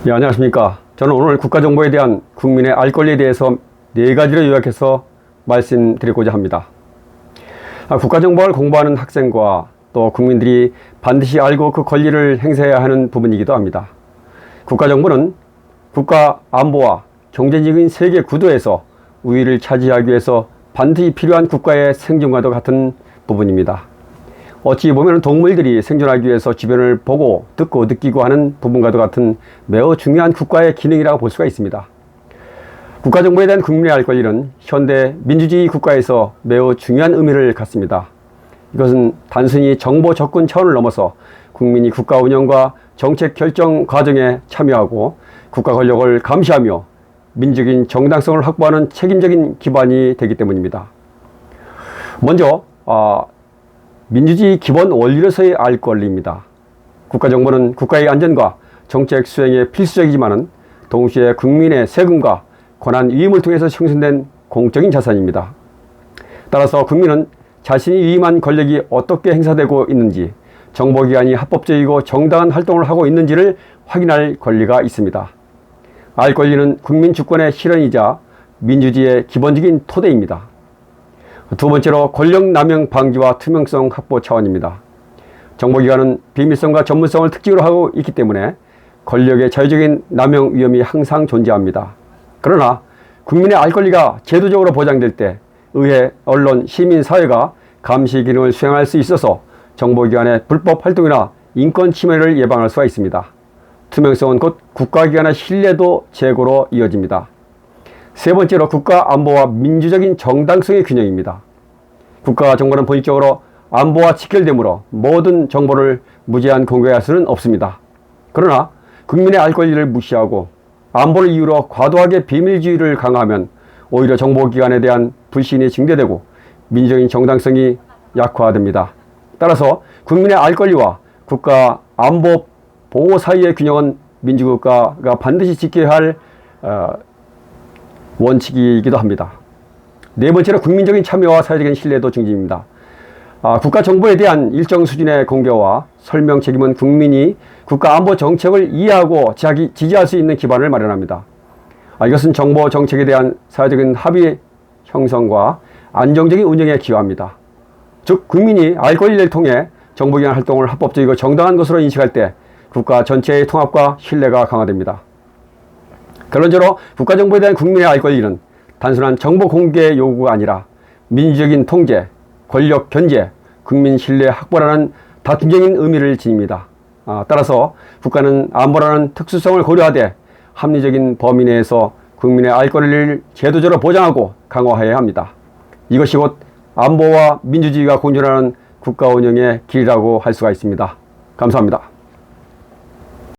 예, 안녕하십니까. 저는 오늘 국가정보에 대한 국민의 알 권리에 대해서 4가지로 요약해서 말씀드리고자 합니다. 국가정보를 공부하는 학생과 또 국민들이 반드시 알고 그 권리를 행사해야 하는 부분이기도 합니다. 국가정보는 국가 안보와 경제적인 세계 구도에서 우위를 차지하기 위해서 반드시 필요한 국가의 생존과도 같은 부분입니다. 어찌 보면 동물들이 생존하기 위해서 주변을 보고 듣고 느끼고 하는 부분과도 같은 매우 중요한 국가의 기능이라고 볼 수가 있습니다. 국가정보에 대한 국민의 알 권리는 현대 민주주의 국가에서 매우 중요한 의미를 갖습니다. 이것은 단순히 정보 접근 차원을 넘어서 국민이 국가 운영과 정책 결정 과정에 참여하고 국가 권력을 감시하며 민주적인 정당성을 확보하는 책임적인 기반이 되기 때문입니다. 먼저 민주주의 기본 원리로서의 알 권리입니다. 국가정보는 국가의 안전과 정책 수행에 필수적이지만 동시에 국민의 세금과 권한 위임을 통해서 형성된 공적인 자산입니다. 따라서 국민은 자신이 위임한 권력이 어떻게 행사되고 있는지, 정보기관이 합법적이고 정당한 활동을 하고 있는지를 확인할 권리가 있습니다. 알 권리는 국민 주권의 실현이자 민주주의의 기본적인 토대입니다. 두 번째로 권력 남용 방지와 투명성 확보 차원입니다. 정보기관은 비밀성과 전문성을 특징으로 하고 있기 때문에 권력의 자유적인 남용 위험이 항상 존재합니다. 그러나 국민의 알 권리가 제도적으로 보장될 때 의회, 언론, 시민, 사회가 감시 기능을 수행할 수 있어서 정보기관의 불법 활동이나 인권 침해를 예방할 수가 있습니다. 투명성은 곧 국가기관의 신뢰도 제고로 이어집니다. 세 번째로 국가 안보와 민주적인 정당성의 균형입니다. 국가 정보는 본질적으로 안보와 직결되므로 모든 정보를 무제한 공개할 수는 없습니다. 그러나 국민의 알 권리를 무시하고 안보를 이유로 과도하게 비밀주의를 강화하면 오히려 정보기관에 대한 불신이 증대되고 민주적인 정당성이 약화됩니다. 따라서 국민의 알 권리와 국가 안보 보호 사이의 균형은 민주국가가 반드시 지켜야 할 원칙이기도 합니다. 네 번째로 국민적인 참여와 사회적인 신뢰도 중심입니다. 국가 정보에 대한 일정 수준의 공개와 설명 책임은 국민이 국가 안보 정책을 이해하고 지지할 수 있는 기반을 마련합니다. 이것은 정보 정책에 대한 사회적인 합의 형성과 안정적인 운영에 기여합니다. 즉 국민이 알 권리를 통해 정보기관 활동을 합법적이고 정당한 것으로 인식할 때 국가 전체의 통합과 신뢰가 강화됩니다. 결론적으로 국가정보에 대한 국민의 알 권리는 단순한 정보 공개 요구가 아니라 민주적인 통제, 권력 견제, 국민 신뢰 확보라는 다중적인 의미를 지닙니다. 따라서 국가는 안보라는 특수성을 고려하되 합리적인 범위 내에서 국민의 알 권리를 제도적으로 보장하고 강화해야 합니다. 이것이 곧 안보와 민주주의가 공존하는 국가 운영의 길이라고 할 수가 있습니다. 감사합니다.